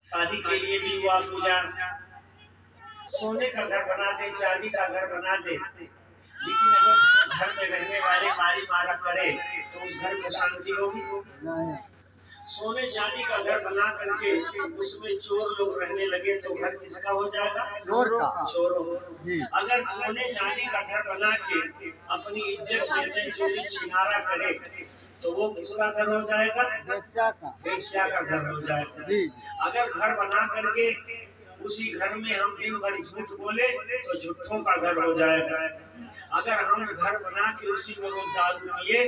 शादी के लिए भी हुआ पूजा, सोने का घर बना दे, चांदी का घर बना दे, लेकिन अगर घर में रहने वाले मारी मारा करे तो उस घर में शांति होगी? सोने चांदी का घर बना करके उसमें चोर लोग रहने लगे तो घर किसका हो जाएगा? चोरों का। अगर सोने चांदी का घर बना के अपनी इज्जत बेचे, चोरी छिनारा करे तो वो किसका घर हो जाएगा? वेश्या का घर हो जाएगा। अगर घर बना करके उसी घर में हम दिन भर झूठ बोले तो झूठों का घर हो जाएगा। अगर हम घर बना के उसी में रोज दारू पिए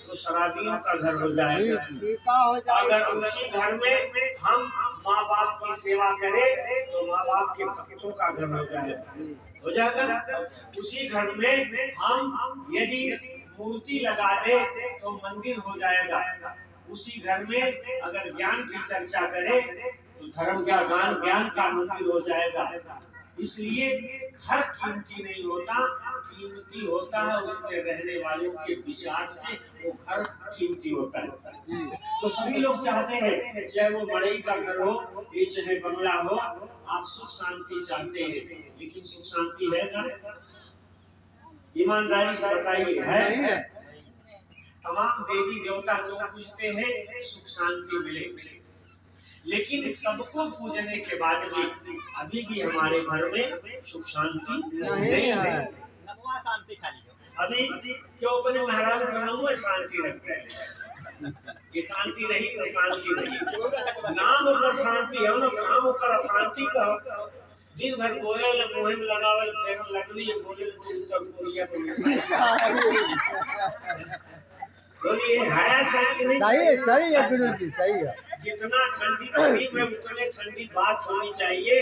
तो शराबियों का घर हो जाएगा। अगर उसी घर में हम माँ बाप की सेवा करें तो माँ बाप के भक्तों का घर हो जाएगा। उसी घर में हम यदि मूर्ति लगा दे तो मंदिर हो जाएगा। उसी घर में अगर ज्ञान की चर्चा करे तो धर्म का ज्ञान का मंदिर हो जाएगा। इसलिए घर कीमती नहीं होता, कीमती होता है उसमें रहने वालों के विचार से वो घर कीमती होता है। तो सभी लोग चाहते हैं चाहे वो मड़ई का घर हो या चाहे बंगला हो, आप सुख शांति चाहते हैं, लेकिन सुख शांति है घर? ईमानदारी से बताइए, है? तमाम देवी देवता क्यों पूजते हैं? सुख शांति मिले। लेकिन सबको पूजने के बाद भी अभी भी हमारे घर में सुख शांति नहीं है। अभी क्यों बने महाराज प्रणव शांति रखते हैं? ये शांति रही तो शांति रही, नाम कर शांति है ना, काम कर अशांति का। दिन भर बोले मुहिम लगावल फिर लगली बोले उत्तर कोरिया को बोलिए है सही नहीं? सही है गुरुजी, सही है। जितना ठंडी पानी में उतने ठंडी बात होनी चाहिए।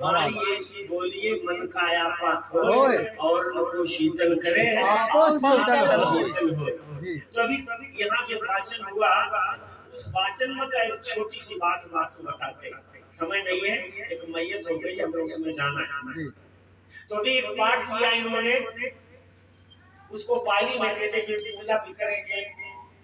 हमारी ऐसी बोलिए मन का आपा खोए और उनको शीतल करे, शीतल हो। तो अभी यहाँ जो वाचन हुआ, उस वाचन में का एक छोटी सी बात हम आपको बताते हैं। समय नहीं है, एक मैयत हो गई, हमें उसमें जाना है। तो अभी एक पाठ किया इन्होंने, उसको पाली में कहते कि पूजा भी करेंगे।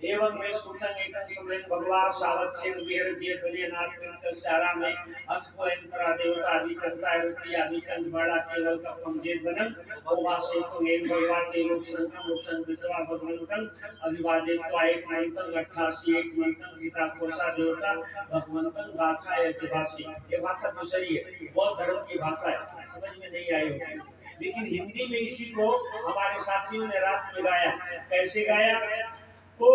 एवं में सुतन एकं समय भगवान सावच्छेन वीर जे बलिए नाथ के सारा में अथको अंतरा देवता विकंता रुतिया विकंत बड़ा केवल का पंजे बनन और वासे तो एक भगवान के लोक संतन लोकन विश्वा भगवंतन अभिवादित तो एक मंतन 88 एक मंतन गीता कोसा देवता भगवंतन गाथा है भाषी। ये भाषा दूसरी है, बौद्ध धर्म की भाषा है, समझ में नहीं आई होगी। लेकिन हिंदी में इसी को हमारे साथियों ने रात में गाया। कैसे गाया? ओ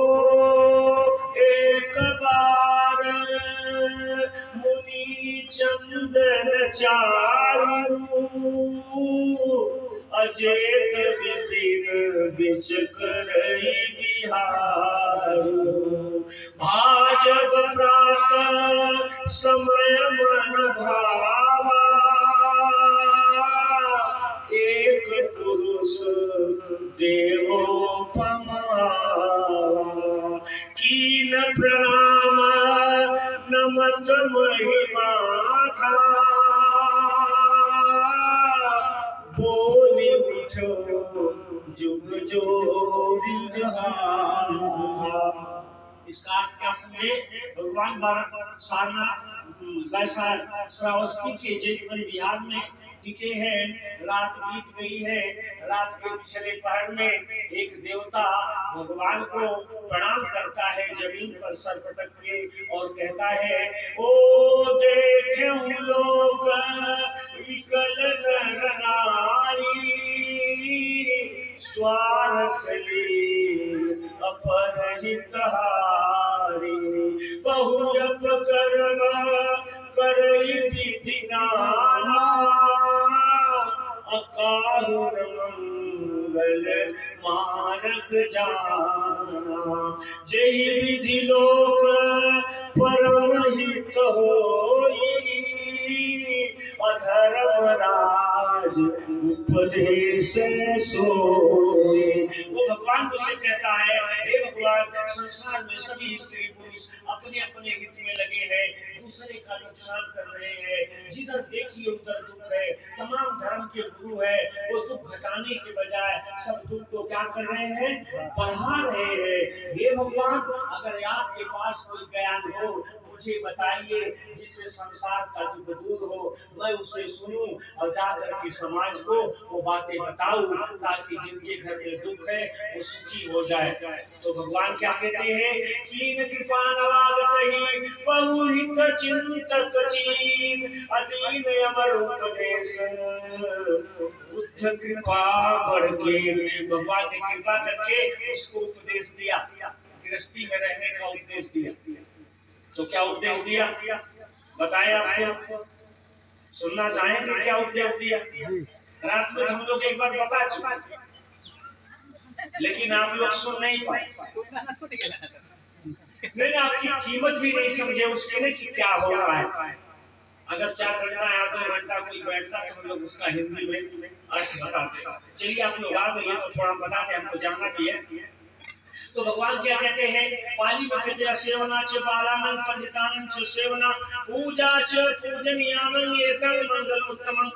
एक बार मुनि चंदन चारु अजेत विपिन बिच करई बिहारू भाजब प्रातः समय मन भावा एक पुरुष देवोपमा कीन प्रणाम नमत महिमा था बोली उठो जुग जोरी जहान। इसका अर्थ क्या समझे? भगवान सारनाथ श्रावस्ती के जेठवन बिहार में टिके हैं। रात बीत गई है। रात के पिछले पहर में एक देवता भगवान को प्रणाम करता है, जमीन पर सर पटक के और कहता है, ओ देखें लोग विकल नर नारी स्वार्थ ली अपरहित हारी बहु अपकर्म करई विधि नाना अकारुण मंगल मार्ग जाना जही विधि लोक परम हित होई अधर्म राज उपदेश सोई। वो भगवान को से कहता है, हे भगवान, संसार में सभी स्त्री पुरुष अपने अपने हित में लगे हैं, दूसरे का नुकसान कर रहे हैं, जिधर देखिए उधर दुख है। तमाम धर्म के गुरु है, वो दुख घटाने के बजाय सब दुख को क्या कर रहे हैं, बढ़ा रहे हैं। हे भगवान, अगर आपके पास कोई ज्ञान हो मुझे बताइए, जिससे संसार का दुख दूर हो, मैं उसे सुनूं और जाकर के समाज को वो बातें बताऊं, ताकि जिनके घर में दुख है वो सुखी हो जाए। तो भगवान क्या कहते हैं, कीन कृपा नवागत ही बहुहित चिंतक चीन, अदीन अमर उपदेश बुद्ध कृपा बढ़ के। भगवान ने कृपा करके उसको उपदेश दिया, गृहस्थी में रहने का उपदेश दिया। तो क्या उपदेश दिया बताएं, आपको सुनना चाहेंगे क्या उपदेश दिया? रात में हम लोग एक बार बता चुके, लेकिन आप लोग सुन नहीं पाए। नहीं, आपकी कीमत भी नहीं समझे उसके लिए कि क्या हो रहा है। अगर 4 घंटा या 2 घंटा कोई बैठता तो हम लोग उसका हिंदी में अर्थ बताते। चलिए आप लोग आ गए तो थोड़ा बताते, हमको जानना भी है। तो भगवान क्या कहते हैं, पाली में कहते हैं सेवना च बालानंद पंडितानंद च सेवना पूजा च पूजनीयानंद एकं मंगल उत्तमं।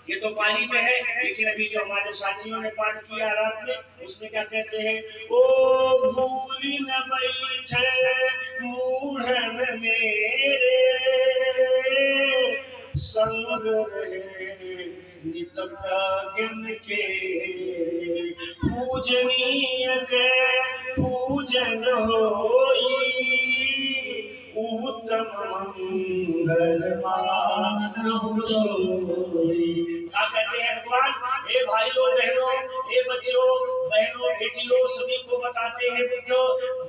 ये तो पाली में है, लेकिन अभी जो हमारे साथियों ने पाठ किया रात में उसमें क्या कहते हैं, ओ भूली न बैठे मूढ़न मेरे संग रहे नित प्राज्ञन के, पूजनीय के पूजन होई उत्तम मंगल मानहु सोई। क्या कहते हैं भगवान, हे भाइयों बहनों, हे बच्चों बहनों बेटियों, सभी को बताते हैं बुद्ध,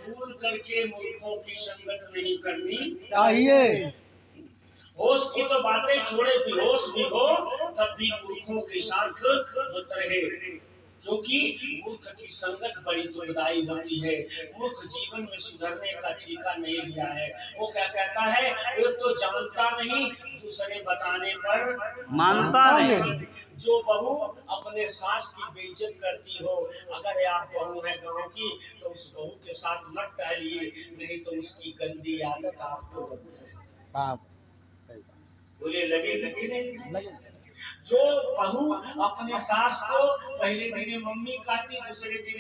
भूल करके मूर्खों की संगत नहीं करनी चाहिए। होश की तो बातें छोड़े, बेहोश भी हो तब भी मूर्खों के साथ मत रहे, क्योंकि मूर्ख की संगत बड़ी दुखदाई होती है। मूर्ख जीवन में सुधरने का ठीका नहीं लिया है। वो क्या कहता है, वो तो जानता नहीं, दूसरे बताने पर मानता नहीं। जो बहू अपने सास की बेइज्जत करती हो, अगर आप बहू है गांव की तो उस बहू के साथ मत टहलिए, नहीं तो उसकी गंदी आदत आपको बदले। बोले लगे नहीं? जो बहू अपने सास को पहले दिन मम्मी कहती, दूसरे दिन